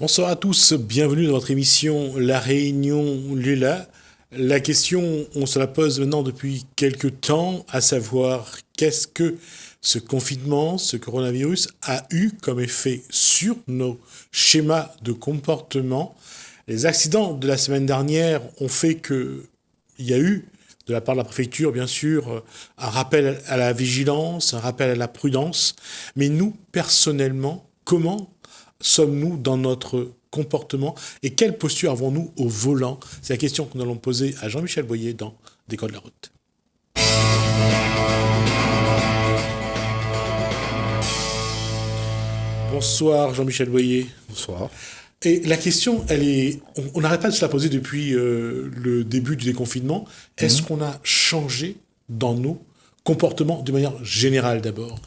Bonsoir à tous, bienvenue dans votre émission La Réunion Lula. La question, on se la pose maintenant depuis quelques temps, à savoir qu'est-ce que ce confinement, ce coronavirus a eu comme effet sur nos schémas de comportement. Les accidents de la semaine dernière ont fait que il y a eu, de la part de la préfecture, bien sûr, un rappel à la vigilance, un rappel à la prudence. Mais nous, personnellement, comment sommes-nous dans notre comportement et quelle posture avons-nous au volant? C'est la question que nous allons poser à Jean-Michel Boyer dans Des codes de la route. Bonsoir Jean-Michel Boyer. Bonsoir. Et la question, on n'arrête pas de se la poser depuis le début du déconfinement. Est-ce qu'on a changé dans nos comportements de manière générale d'abord?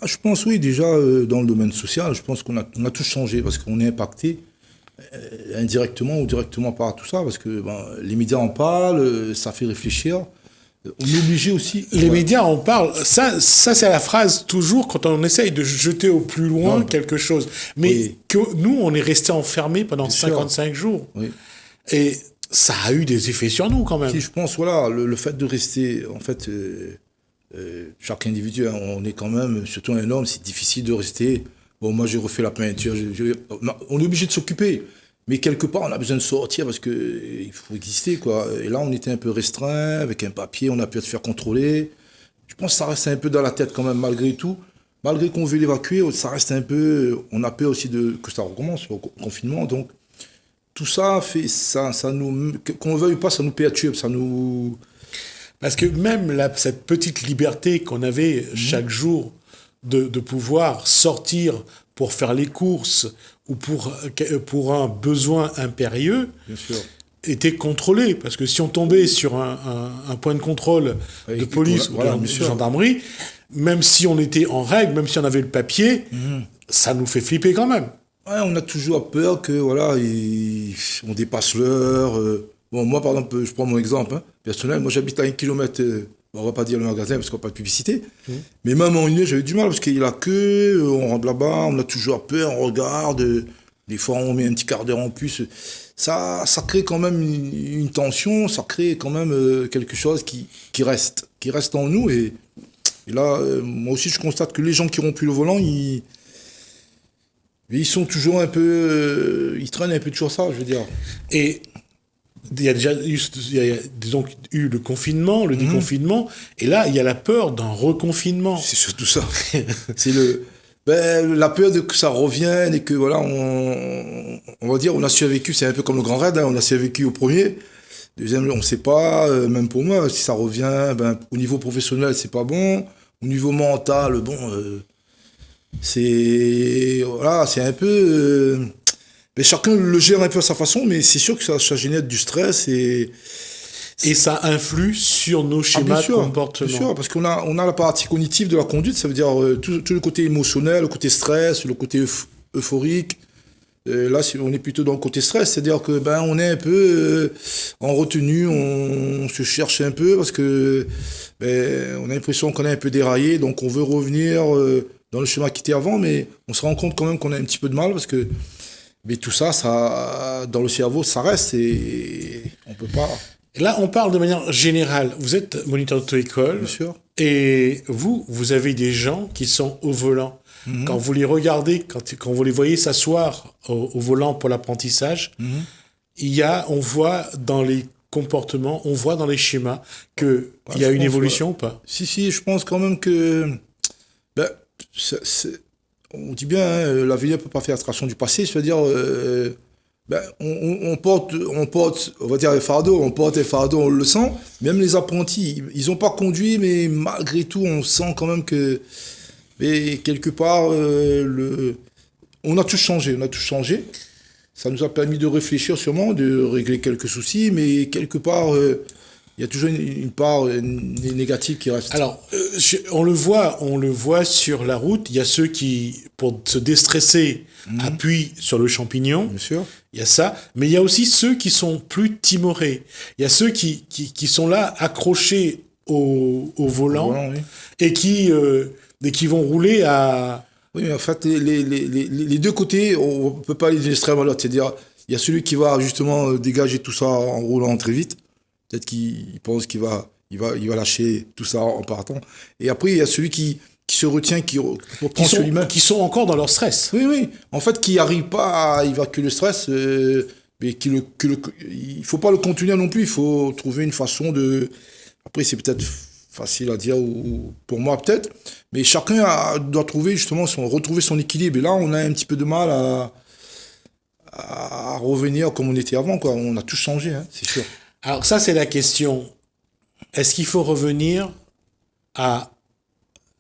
Je pense oui, déjà dans le domaine social, je pense qu'on a tous changé parce qu'on est impacté indirectement ou directement par tout ça parce que les médias en parlent, ça fait réfléchir. On est obligé aussi. Les médias en parlent. Ça c'est la phrase toujours quand on essaye de jeter au plus loin quelque chose. Mais que nous, on est resté enfermés pendant 55 jours. Oui. Et ça a eu des effets sur nous quand même. Si je pense, voilà, le fait de rester, en fait, chaque individu, hein, on est quand même, surtout un homme, c'est difficile de rester. Bon, moi, j'ai refait la peinture. On est obligé de s'occuper. Mais quelque part, on a besoin de sortir parce que il faut exister, quoi. Et là, on était un peu restreint, avec un papier, on a pu se faire contrôler. Je pense que ça reste un peu dans la tête quand même, malgré tout. Malgré qu'on veut l'évacuer, ça reste un peu... On a peur aussi que ça recommence, le confinement. Donc, tout ça fait... ça nous... Qu'on veuille pas, ça nous perturbe, ça nous... Parce que même cette petite liberté qu'on avait chaque jour de pouvoir sortir pour faire les courses ou pour un besoin impérieux, bien sûr, était contrôlée. Parce que si on tombait sur un point de contrôle de police ou de gendarmerie, même si on était en règle, même si on avait le papier, ça nous fait flipper quand même. Ouais, on a toujours peur que, voilà, on dépasse l'heure. Bon, moi, par exemple, je prends mon exemple personnel. Moi, j'habite à 1 kilomètre... on va pas dire le magasin parce qu'on n'a pas de publicité. Mais même en une heure, j'avais du mal parce qu'il y a la queue, on rentre là-bas, on a toujours peur, on regarde. Des fois, on met un petit quart d'heure en plus. Ça crée quand même une tension, ça crée quand même quelque chose qui reste en nous. Et là, moi aussi, je constate que les gens qui ont plus le volant, ils sont toujours un peu... ils traînent un peu toujours ça, je veux dire. Et... il y a déjà eu le confinement, le déconfinement, et là, il y a la peur d'un reconfinement. C'est surtout ça. C'est la peur de que ça revienne et que, voilà, on va dire, on a survécu, c'est un peu comme le Grand Raid, on a survécu au premier. Deuxième, on ne sait pas, même pour moi, si ça revient, au niveau professionnel, c'est pas bon. Au niveau mental, c'est un peu... mais chacun le gère un peu à sa façon, mais c'est sûr que ça génère du stress et ça influe sur nos schémas de comportement. Bien sûr, parce qu'on a la partie cognitive de la conduite, ça veut dire tout le côté émotionnel, le côté stress, le côté euphorique. Là, on est plutôt dans le côté stress, c'est-à-dire que on est un peu en retenue, on se cherche un peu parce que on a l'impression qu'on est un peu déraillé, donc on veut revenir dans le schéma qui était avant, mais on se rend compte quand même qu'on a un petit peu de mal parce que mais tout ça, dans le cerveau, ça reste et on peut pas... Là, on parle de manière générale. Vous êtes moniteur d'auto-école. Bien sûr. Et vous avez des gens qui sont au volant. Quand vous les regardez, quand vous les voyez s'asseoir au volant pour l'apprentissage, on voit dans les comportements, on voit dans les schémas qu'il y a une évolution ou pas? Si, je pense quand même que... on dit bien, l'avenir ne peut pas faire abstraction du passé, c'est-à-dire... on porte, on va dire un fardeau, on le sent. Même les apprentis, ils n'ont pas conduit, mais malgré tout, on sent quand même que, mais quelque part, on a tous changé. Ça nous a permis de réfléchir sûrement, de régler quelques soucis, mais quelque part, il y a toujours une part négative qui reste. Alors, on le voit sur la route. Il y a ceux qui, pour se déstresser, appuient sur le champignon. Bien sûr. Il y a ça, mais il y a aussi ceux qui sont plus timorés. Il y a ceux qui sont là accrochés au volant, oui. et qui vont rouler à Oui, mais en fait, les deux côtés, on ne peut pas aller d'une extrême à l'autre. C'est-à-dire, il y a celui qui va justement dégager tout ça en roulant très vite. Peut-être qu'il pense qu'il va lâcher tout ça en partant. Et après, il y a celui qui se retient, qui reprend sur lui-même. Qui sont encore dans leur stress. Oui, oui. En fait, qui n'arrive pas à évacuer le stress, mais il ne faut pas le contenir non plus. Il faut trouver une façon de... Après, c'est peut-être facile à dire, ou pour moi peut-être, mais chacun doit trouver justement retrouver son équilibre. Et là, on a un petit peu de mal à revenir comme on était avant, quoi. On a tout changé, hein, c'est sûr. Alors ça, c'est la question. Est-ce qu'il faut revenir à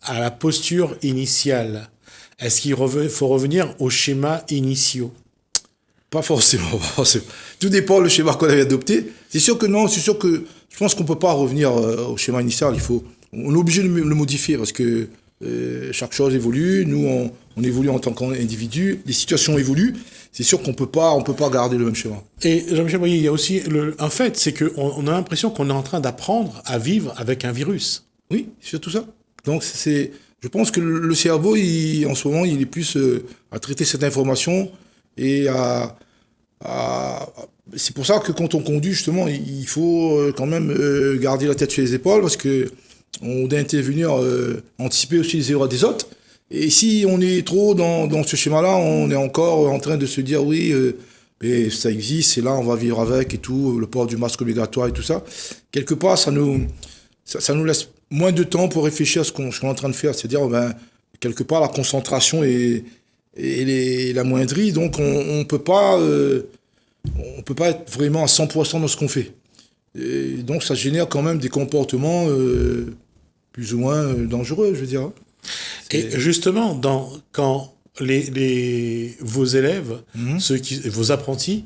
la posture initiale? Est-ce qu'il faut revenir aux schémas initiaux? Pas forcément, pas forcément. Tout dépend du schéma qu'on avait adopté. C'est sûr que non, c'est sûr que je pense qu'on peut pas revenir au schéma initial. On est obligé de le modifier parce que chaque chose évolue. Nous, on évolue en tant qu'individu. Les situations évoluent. C'est sûr qu'on peut pas garder le même schéma. Et Jean-Michel Boyer, il y a aussi un fait, c'est qu'on a l'impression qu'on est en train d'apprendre à vivre avec un virus. Oui, c'est surtout ça. Donc je pense que le cerveau, en ce moment, il est plus à traiter cette information et c'est pour ça que quand on conduit, justement, il faut quand même garder la tête sur les épaules parce que on doit intervenir, anticiper aussi les erreurs des autres. Et si on est trop dans ce schéma-là, on est encore en train de se dire oui, mais ça existe, et là on va vivre avec et tout, le port du masque obligatoire et tout ça. Quelque part, ça nous laisse moins de temps pour réfléchir à ce qu'on est en train de faire. C'est-à-dire, quelque part, la concentration est l'amoindrie, donc on peut pas être vraiment à 100% dans ce qu'on fait. Et donc ça génère quand même des comportements plus ou moins dangereux, je veux dire. Et justement, quand vos élèves, vos apprentis,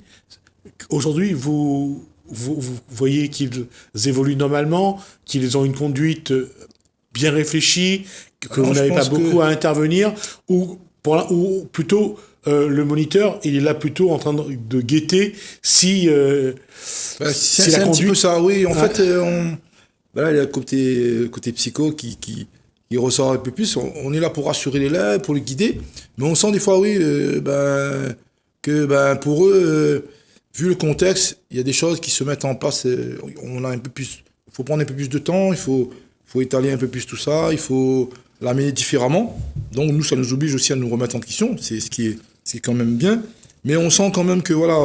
aujourd'hui, vous voyez qu'ils évoluent normalement, qu'ils ont une conduite bien réfléchie, que vous n'avez pas beaucoup à intervenir, ou plutôt le moniteur, il est là plutôt en train de guetter si c'est un petit peu ça, oui. En fait, il y a le côté psycho qui ressort un peu plus. On est là pour rassurer l'élève, pour le guider, mais on sent des fois, oui, que pour eux, vu le contexte, il y a des choses qui se mettent en place. On a un peu plus, il faut prendre un peu plus de temps, il faut étaler un peu plus tout ça, il faut l'amener différemment. Donc nous, ça nous oblige aussi à nous remettre en question. C'est ce qui est quand même bien. Mais on sent quand même que voilà,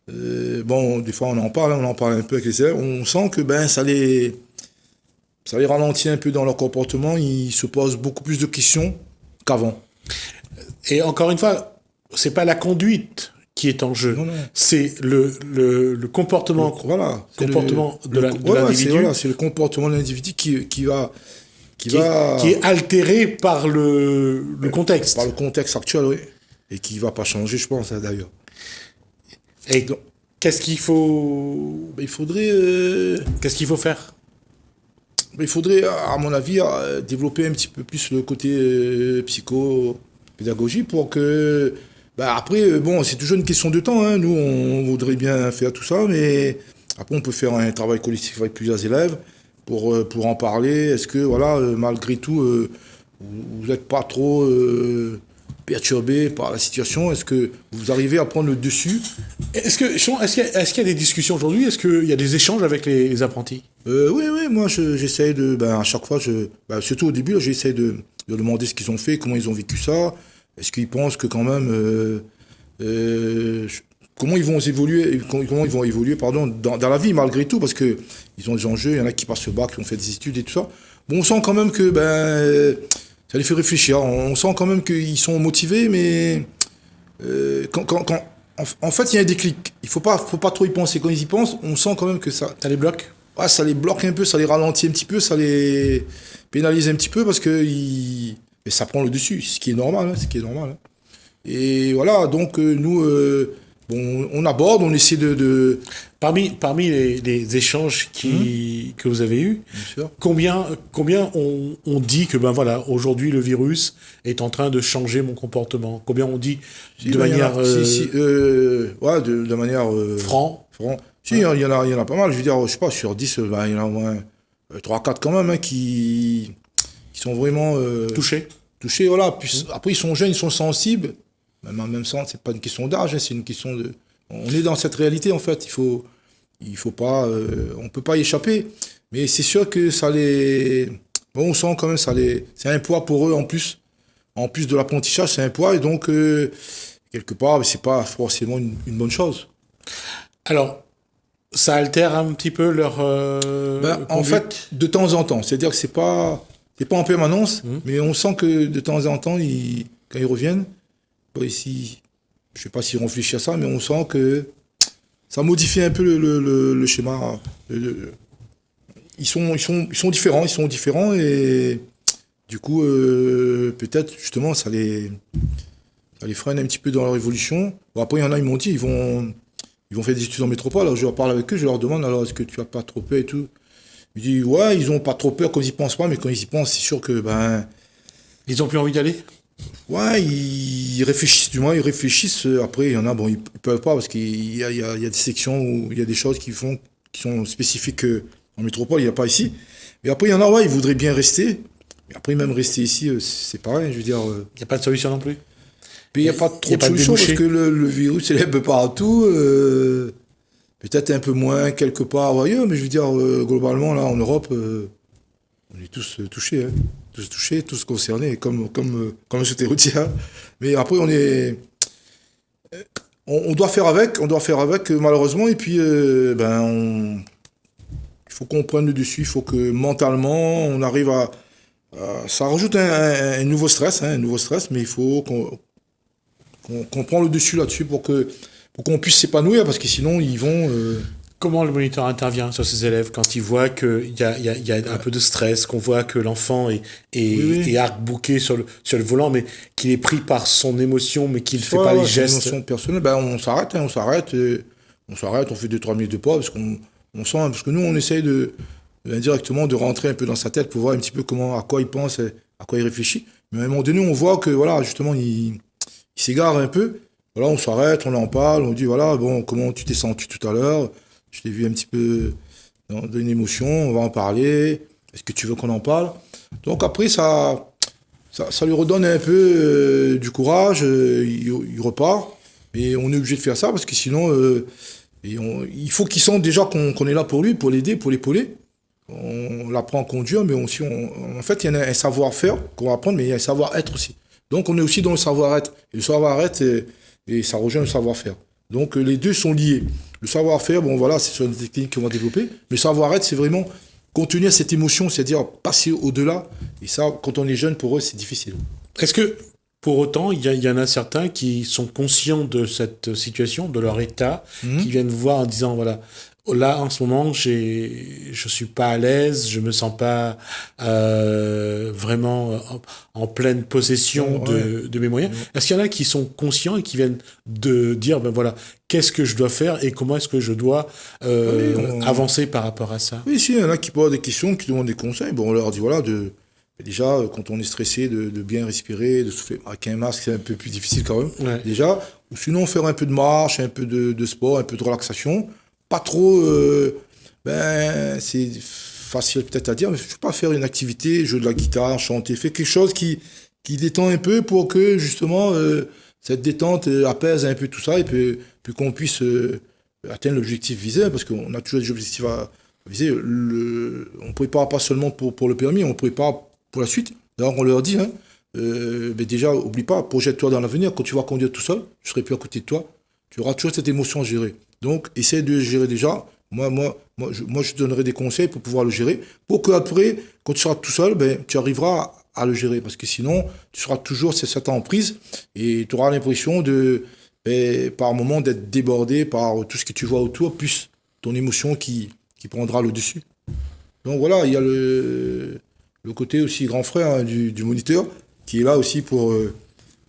des fois on en parle un peu avec les élèves. On sent que ça les ralentit un peu dans leur comportement. Ils se posent beaucoup plus de questions qu'avant. Et encore une fois, c'est pas la conduite qui est en jeu. Non. C'est le comportement. De l'individu. C'est le comportement de l'individu qui est altéré par le contexte. Par le contexte actuel, oui. Et qui ne va pas changer, je pense, d'ailleurs. Et donc, qu'est-ce qu'il faut... Il faudrait... Qu'est-ce qu'il faut faire? Il faudrait, à mon avis, développer un petit peu plus le côté psycho-pédagogie pour que... après, c'est toujours une question de temps. Hein. Nous, on voudrait bien faire tout ça, mais après, on peut faire un travail collectif avec plusieurs élèves pour en parler. Est-ce que, malgré tout, vous n'êtes pas trop perturbé par la situation? Est-ce que vous arrivez à prendre le dessus? Est-ce qu'il y a des discussions aujourd'hui? Est-ce qu'il y a des échanges avec les apprentis? Oui, moi, j'essaye de... à chaque fois, surtout au début, j'essaie de demander ce qu'ils ont fait, comment ils ont vécu ça. Est-ce qu'ils pensent que quand même... comment ils vont évoluer dans la vie malgré tout, parce que ils ont des enjeux, il y en a qui passent le bac, qui ont fait des études et tout ça. Bon, on sent quand même que ça les fait réfléchir. On sent quand même qu'ils sont motivés, mais en fait, il y a un déclic. Il faut pas trop y penser. Quand ils y pensent, on sent quand même que ça les bloque. Ouais, ça les bloque un peu, ça les ralentit un petit peu, ça les pénalise un petit peu parce que et ça prend le dessus, ce qui est normal. Et voilà, donc nous, on aborde, on essaie de... Parmi les échanges que vous avez eus, combien on dit que aujourd'hui le virus est en train de changer mon comportement? Combien on dit de manière... de manière... franc. Si, il y en a pas mal, je veux dire, je sais pas, sur 10, il y en a au moins 3-4 quand même qui sont vraiment... touchés. toucher, voilà. Puis, après, ils sont jeunes, ils sont sensibles. Même en même temps, c'est pas une question d'âge, hein, c'est une question de... On est dans cette réalité, en fait. Il faut pas... on peut pas y échapper. Mais c'est sûr que ça les... Bon, on sent quand même, c'est un poids pour eux en plus. En plus de l'apprentissage, c'est un poids. Et donc, quelque part, c'est pas forcément une bonne chose. Alors, ça altère un petit peu leur En fait, de temps en temps. C'est-à-dire que c'est pas en permanence, mais on sent que de temps en temps, quand ils reviennent, ici, je sais pas s'ils réfléchissent à ça, mais on sent que ça modifie un peu le schéma. Ils sont différents et du coup, peut-être justement, ça les freine un petit peu dans leur évolution. Bon, après, il y en a, ils m'ont dit, ils vont faire des études en métropole. Alors, je leur parle avec eux, je leur demande, alors, est-ce que tu as pas trop peur et tout? Ils disent, ouais, ils ont pas trop peur quand ils y pensent pas, mais quand ils y pensent, c'est sûr que, ils ont plus envie d'aller? ouais, ils réfléchissent, du moins, ils réfléchissent. Après, il y en a, bon, ils peuvent pas parce qu'il y a des sections où il y a des choses qui sont spécifiques en métropole, il n'y a pas ici. Mais après, il y en a, ouais, ils voudraient bien rester. Mais après, même rester ici, c'est pareil, je veux dire. Il n'y a pas de solution non plus? Il n'y a pas trop de solution parce que le virus est un peu partout. Peut-être un peu moins quelque part ailleurs, mais je veux dire, globalement, là, en Europe, on est tous touchés, hein. Tous touchés, tous concernés, comme le souhaitait routier. Mais après, on doit faire avec, malheureusement, et puis, il faut qu'on prenne le dessus, il faut que mentalement, on arrive à ça rajoute un nouveau stress, mais il faut qu'on prend le dessus là-dessus pour qu'on puisse s'épanouir, parce que sinon, ils vont... Comment le moniteur intervient sur ses élèves quand il voit qu'il y a un peu de stress, qu'on voit que l'enfant est arc-bouqué sur le volant, mais qu'il est pris par son émotion, mais qu'il ne fait pas les gestes? Émotion personnelle, on s'arrête, on fait 2-3 minutes de pause, parce qu'on sent, parce que nous, on essaye indirectement de rentrer un peu dans sa tête pour voir un petit peu à quoi il pense, à quoi il réfléchit. Mais à un moment donné, on voit que, voilà, justement, il s'égare un peu. Voilà, on s'arrête, on en parle, on dit, voilà, bon, comment tu t'es senti tout à l'heure? Je t'ai vu un petit peu dans une émotion, on va en parler. Est-ce que tu veux qu'on en parle? Donc après, ça lui redonne un peu du courage, il repart. Mais on est obligé de faire ça parce que sinon, il faut qu'il sente déjà qu'on est là pour lui, pour l'aider, pour l'épauler. On l'apprend à conduire, mais aussi, en fait, il y a un savoir-faire qu'on va apprendre, mais il y a un savoir-être aussi. Donc on est aussi dans le savoir-être. Et le savoir-être, et ça rejoint le savoir-faire. Donc les deux sont liés. Le savoir-faire, bon voilà, c'est sur des techniques qu'on va développer. Le savoir-être, c'est vraiment contenir cette émotion, c'est-à-dire passer au-delà. Et ça, quand on est jeune, pour eux, c'est difficile. Est-ce que, pour autant, il y en a certains qui sont conscients de cette situation, de leur état, qui viennent voir en disant, voilà, là, en ce moment, je suis pas à l'aise, je me sens pas vraiment en pleine possession de mes moyens. Est-ce qu'il y en a qui sont conscients et qui viennent de dire, ben voilà, qu'est-ce que je dois faire et comment est-ce que je dois avancer par rapport à ça? Oui, si, il y en a qui posent des questions, qui demandent des conseils. Bon, on leur dit, voilà, déjà, quand on est stressé, de bien respirer, de souffler. Avec un masque, c'est un peu plus difficile quand même, déjà. Ou sinon, faire un peu de marche, un peu de sport, un peu de relaxation. Pas trop, c'est facile peut-être à dire, mais je ne veux pas faire une activité, jouer de la guitare, chanter, faire quelque chose qui détend un peu pour que justement cette détente apaise un peu tout ça et puis qu'on puisse atteindre l'objectif visé, parce qu'on a toujours des objectifs à viser. On ne prépare pas seulement pour le permis, on prépare pour la suite. D'ailleurs, on leur dit, mais déjà, oublie pas, projette-toi dans l'avenir, quand tu vas conduire tout seul, je serai plus à côté de toi, tu auras toujours cette émotion à gérer. Donc, essaie de gérer déjà. Moi, je te donnerai des conseils pour pouvoir le gérer, pour qu'après, quand tu seras tout seul, tu arriveras à le gérer. Parce que sinon, tu seras toujours cette emprise et tu auras l'impression par moment, d'être débordé par tout ce que tu vois autour, plus ton émotion qui prendra le dessus. Donc voilà, il y a le côté aussi grand frère du moniteur, qui est là aussi pour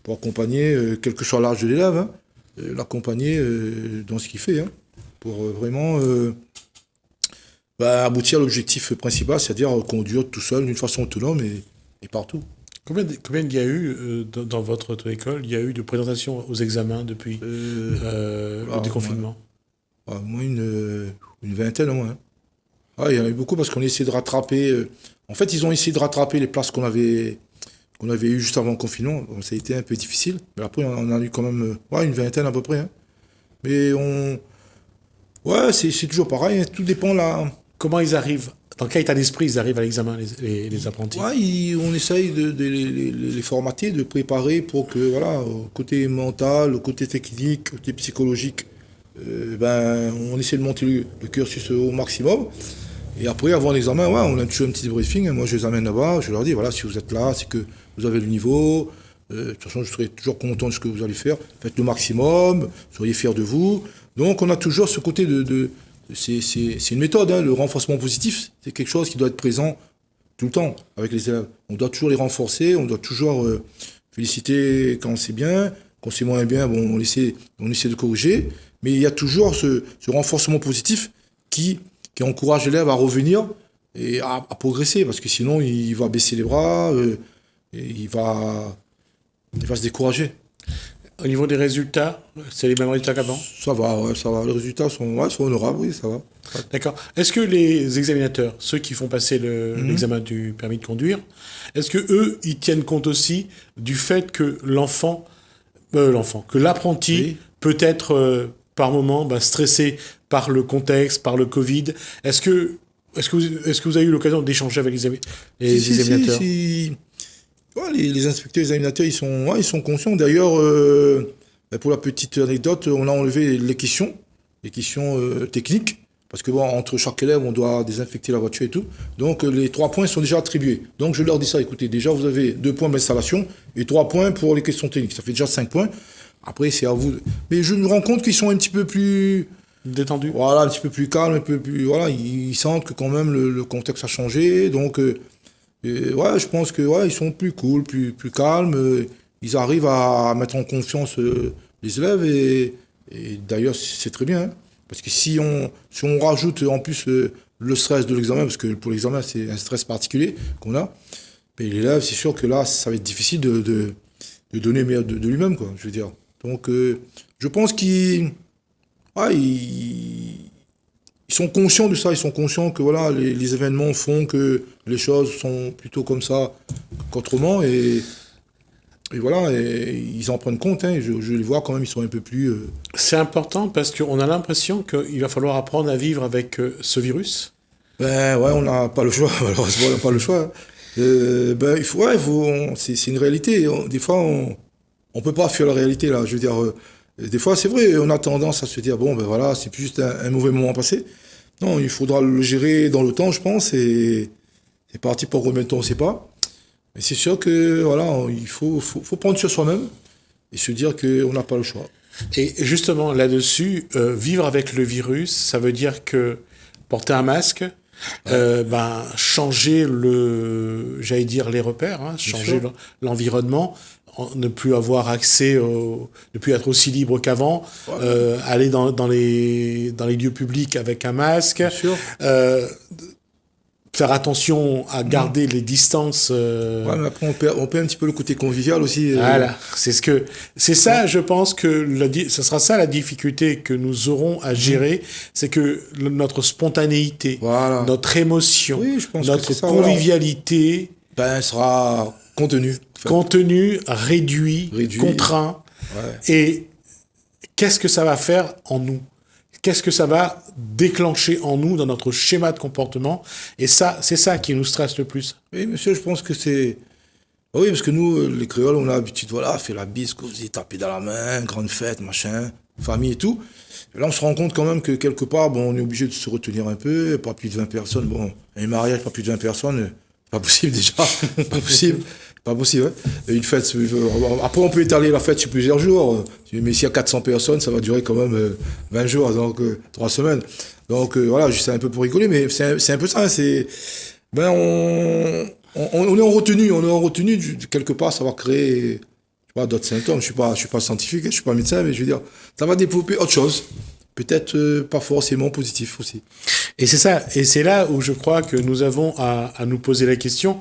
accompagner, quel que soit l'âge de l'élève, l'accompagner dans ce qu'il fait, pour vraiment aboutir à l'objectif principal, c'est-à-dire conduire tout seul d'une façon autonome et partout. Combien il y a eu dans votre auto-école, il y a eu de présentations aux examens depuis le déconfinement? Au moins une vingtaine au moins. Il y en a eu beaucoup parce qu'on a essayé de rattraper. En fait, ils ont essayé de rattraper les places qu'on avait qu'on avait eu juste avant le confinement. Donc, ça a été un peu difficile. Mais après, on a eu quand même une vingtaine à peu près. Hein. Mais ouais, c'est toujours pareil. Hein. Tout dépend là. Comment ils arrivent? Dans quel état d'esprit ils arrivent à l'examen, les apprentis? Ouais, on essaye de les formater, de préparer pour que, voilà, au côté mental, au côté technique, au côté psychologique, on essaie de monter le cursus au maximum. Et après, avant l'examen, ouais, on a toujours un petit briefing. Moi, je les amène là-bas, je leur dis, voilà, si vous êtes là, c'est que vous avez le niveau. De toute façon, je serai toujours content de ce que vous allez faire. Faites le maximum, soyez fiers de vous. Donc, on a toujours ce côté c'est une méthode, hein, le renforcement positif. C'est quelque chose qui doit être présent tout le temps avec les élèves. On doit toujours les renforcer, on doit toujours féliciter quand c'est bien. Quand c'est moins bien, bon, on essaie de corriger. Mais il y a toujours ce renforcement positif qui encourage l'élève à revenir et à progresser, parce que sinon il va baisser les bras, et il va se décourager. Au niveau des résultats, c'est les mêmes résultats qu'avant? Ça va, ouais, ça va. Les résultats sont honorables, oui, ça va. D'accord. Est-ce que les examinateurs, ceux qui font passer l'examen du permis de conduire, est-ce que eux, ils tiennent compte aussi du fait que que l'apprenti Oui. peut être par moment stressé par le contexte, par le Covid? Est-ce que vous avez eu l'occasion d'échanger avec les examinateurs? Si. Ouais, les inspecteurs, les examinateurs, ils sont conscients. D'ailleurs, pour la petite anecdote, on a enlevé les questions techniques, parce que bon, entre chaque élève, on doit désinfecter la voiture et tout. Donc, les 3 points sont déjà attribués. Donc, je leur dis ça, écoutez, déjà, vous avez 2 points d'installation et 3 points pour les questions techniques. Ça fait déjà 5 points. Après, c'est à vous. Mais je me rends compte qu'ils sont un petit peu plus détendus. Voilà, un petit peu plus calmes, un peu plus. Voilà, ils sentent que quand même le contexte a changé. Donc, ouais, je pense que ils sont plus cool, plus calmes. Ils arrivent à mettre en confiance les élèves et d'ailleurs, c'est très bien. Hein, parce que si on rajoute en plus le stress de l'examen, parce que pour l'examen, c'est un stress particulier qu'on a, mais l'élève, c'est sûr que là, ça va être difficile de donner meilleur de lui-même, quoi, je veux dire. Donc, je pense qu'ils sont conscients de ça, ils sont conscients que voilà, les événements font que les choses sont plutôt comme ça qu'autrement, et voilà, et ils en prennent compte, hein, je les vois quand même, ils sont un peu plus... C'est important parce qu'on a l'impression qu'il va falloir apprendre à vivre avec ce virus. Ben ouais, on n'a pas le choix, malheureusement, on n'a pas le choix. C'est une réalité. Des fois, on peut pas fuir la réalité, là. Je veux dire, des fois, c'est vrai, on a tendance à se dire, bon, ben voilà, c'est juste un mauvais moment passé. Non, il faudra le gérer dans le temps, je pense, et c'est parti pour combien de temps, on ne sait pas. Mais c'est sûr que, voilà, il faut prendre sur soi-même et se dire qu'on n'a pas le choix. Et justement, là-dessus, vivre avec le virus, ça veut dire que porter un masque, changer j'allais dire les repères, hein, changer l'environnement, ne plus avoir accès, ne plus être aussi libre qu'avant, aller dans les lieux publics avec un masque, faire attention à garder les distances. Ouais, mais après on perd un petit peu le côté convivial aussi. Voilà, c'est ça, je pense que ce sera ça la difficulté que nous aurons à gérer, c'est que notre spontanéité, notre émotion, notre convivialité, sera contenu, réduit, contraint. Ouais. Et qu'est-ce que ça va faire en nous? Qu'est-ce que ça va déclencher en nous, dans notre schéma de comportement? Et ça, c'est ça qui nous stresse le plus. Oui, monsieur, je pense que c'est... Oui, parce que nous, les créoles, on a l'habitude, voilà, faire la bise, causer, taper dans la main, grande fête, machin, famille et tout. Et là, on se rend compte quand même que quelque part, bon, on est obligé de se retenir un peu, pas plus de 20 personnes. Bon, un mariage, pas plus de 20 personnes, pas possible déjà, pas possible. Pas possible, hein. Et une fête, après on peut étaler la fête sur plusieurs jours, mais s'il y a 400 personnes, ça va durer quand même 20 jours, donc 3 semaines. Donc voilà, c'est un peu pour rigoler, mais c'est un peu ça, on est en retenue, quelque part, ça va créer d'autres symptômes. Je suis pas scientifique, je suis pas médecin, mais je veux dire, ça va développer autre chose. Peut-être pas forcément positif aussi. Et c'est ça, et c'est là où je crois que nous avons à nous poser la question.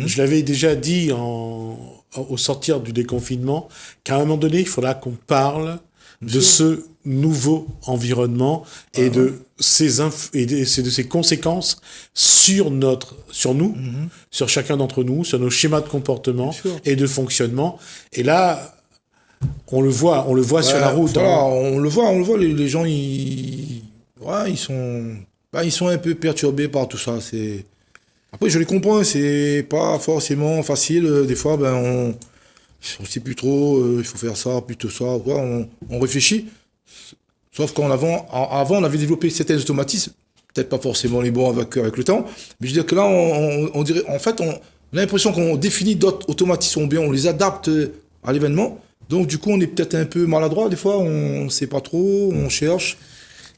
Je l'avais déjà dit au sortir du déconfinement, qu'à un moment donné, il faudra qu'on parle de ce nouveau environnement et de ses conséquences sur nous, sur chacun d'entre nous, sur nos schémas de comportement et de fonctionnement. Et là, on le voit sur la route. Voilà, on le voit, les gens, ils sont un peu perturbés par tout ça. Après, je les comprends, c'est pas forcément facile. Des fois, on sait plus trop, il faut faire ça, plutôt ça, on réfléchit. Sauf avant, on avait développé certains automatismes, peut-être pas forcément les bons avec le temps, mais je veux dire que là, on dirait, en fait, on a l'impression qu'on définit d'autres automatismes, bien, on les adapte à l'événement. Donc, du coup, on est peut-être un peu maladroit, des fois, on sait pas trop, on cherche.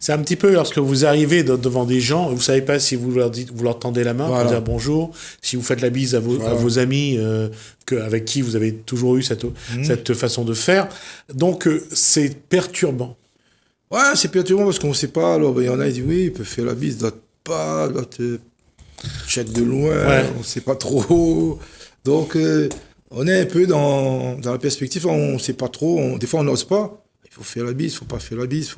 C'est un petit peu lorsque vous arrivez devant des gens, vous savez pas si vous leur tendez la main pour dire bonjour, si vous faites la bise à vos amis avec qui vous avez toujours eu cette façon de faire. Donc, c'est perturbant. Ouais, c'est perturbant parce qu'on ne sait pas. Alors, il y en a qui disent oui, il peut faire la bise, d'autres pas, d'autres check de loin, on ne sait pas trop. Donc, on est un peu dans la perspective, on ne sait pas trop. Des fois, on n'ose pas. Il faut faire la bise, il ne faut pas faire la bise.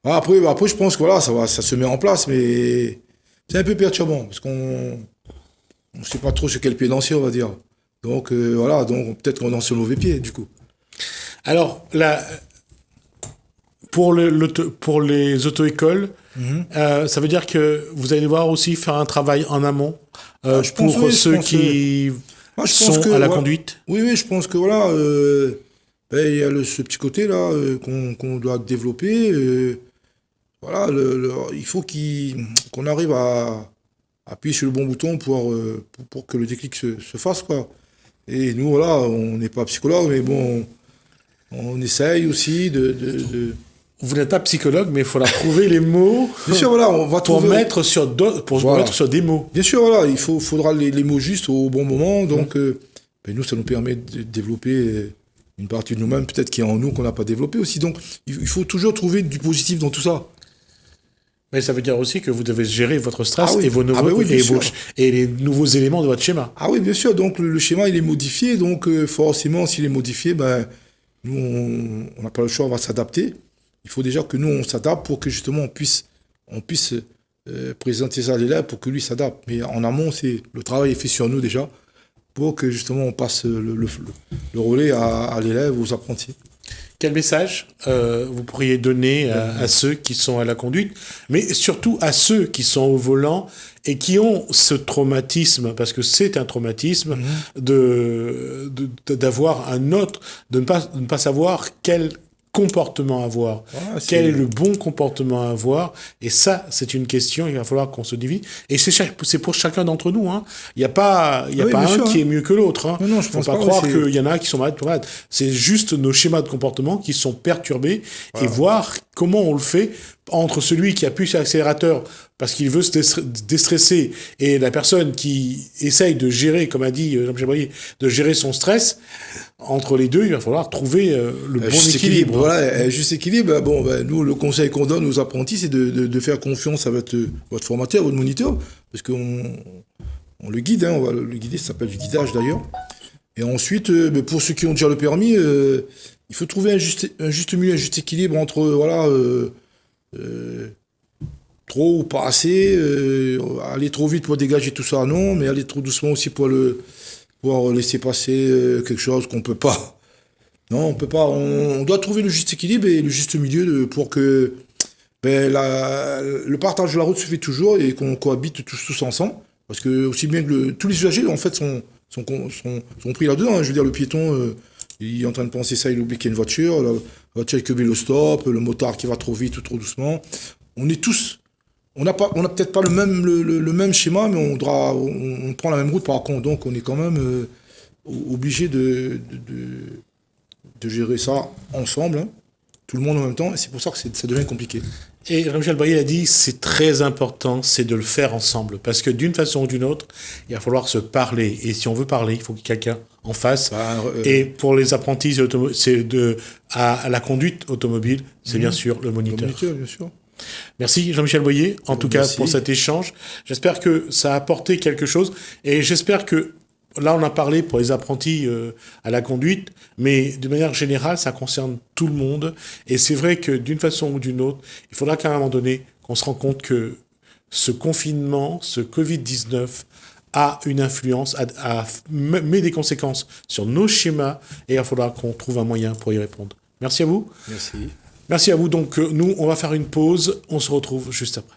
Après, je pense que voilà, ça se met en place, mais c'est un peu perturbant parce qu'on ne sait pas trop sur quel pied danser, on va dire. Donc, donc peut-être qu'on danse sur le mauvais pied, du coup. Alors, là. Pour les auto-écoles, ça veut dire que vous allez devoir aussi faire un travail en amont pour ceux qui sont à la conduite. Oui, je pense que voilà, il y a ce petit côté-là qu'on doit développer. Voilà, il faut qu'on arrive à appuyer sur le bon bouton pour que le déclic se fasse, quoi. Et nous, voilà, on n'est pas psychologue, mais bon, on essaye aussi de Vous n'êtes pas psychologue, mais il faudra trouver les mots. Bien sûr, voilà, on va trouver mettre sur des mots. Bien sûr, voilà, faudra les mots justes au bon moment. Donc, nous, ça nous permet de développer une partie de nous-mêmes, peut-être qui est en nous, qu'on n'a pas développé aussi. Donc, il faut toujours trouver du positif dans tout ça. Mais ça veut dire aussi que vous devez gérer votre stress et et les nouveaux éléments de votre schéma. Ah oui, bien sûr. Donc, le schéma, il est modifié. Donc, forcément, s'il est modifié, nous, on n'a pas le choix, on va s'adapter. Il faut déjà que nous, on s'adapte pour que justement on puisse présenter ça à l'élève pour que lui s'adapte. Mais en amont, le travail est fait sur nous déjà pour que justement on passe le relais à l'élève, aux apprentis. Quel message vous pourriez donner à ceux qui sont à la conduite, mais surtout à ceux qui sont au volant et qui ont ce traumatisme, parce que c'est un traumatisme, d'avoir un autre, de ne pas savoir quel comportement à avoir, quel est le bon comportement à avoir, et ça, c'est une question, il va falloir qu'on se divise, et c'est pour chacun d'entre nous, hein. Il n'y a pas un qui est mieux que l'autre, hein. Non, je pense pas croire qu'il y en a qui sont malades, c'est juste nos schémas de comportement qui sont perturbés, et voir comment on le fait entre celui qui appuie sur l'accélérateur parce qu'il veut se déstresser et la personne qui essaye de gérer, comme a dit Jean-Michel Boyer, de gérer son stress. Entre les deux, il va falloir trouver le bon équilibre. Voilà, un juste équilibre. Nous, le conseil qu'on donne aux apprentis, c'est de faire confiance à votre formateur, votre moniteur, parce qu'on le guide, on va le guider, ça s'appelle du guidage d'ailleurs. Et ensuite, pour ceux qui ont déjà le permis, il faut trouver un juste milieu, un juste équilibre entre trop ou pas assez, aller trop vite pour dégager tout ça, non, mais aller trop doucement aussi pour laisser passer quelque chose qu'on peut pas. Non, on peut pas. On doit trouver le juste équilibre et le juste milieu pour que le partage de la route se fait toujours et qu'on cohabite tous ensemble. Parce que aussi bien que tous les usagers, en fait, sont pris là-dedans. Hein. Je veux dire, le piéton, il est en train de penser ça, il oublie qu'il y a une voiture, la voiture qui oublie le stop, le motard qui va trop vite ou trop doucement. On est tous... On n'a peut-être pas le même schéma, mais on prend la même route par contre. Donc, on est quand même obligé de gérer ça ensemble, hein, tout le monde en même temps. Et c'est pour ça que ça devient compliqué. Et Jean-Michel Boyer a dit, c'est très important, c'est de le faire ensemble. Parce que d'une façon ou d'une autre, il va falloir se parler. Et si on veut parler, il faut qu'il y ait quelqu'un en face. Et pour les apprentis, à la conduite automobile, c'est bien sûr le moniteur. Le moniteur, bien sûr. Merci Jean-Michel Boyer, en tout cas pour cet échange. J'espère que ça a apporté quelque chose et j'espère que là, on a parlé pour les apprentis à la conduite, mais de manière générale, ça concerne tout le monde. Et c'est vrai que d'une façon ou d'une autre, il faudra qu'à un moment donné, qu'on se rende compte que ce confinement, ce Covid-19, a une influence, met des conséquences sur nos schémas, et il faudra qu'on trouve un moyen pour y répondre. Merci à vous. Merci. Merci à vous. Donc, nous, on va faire une pause. On se retrouve juste après.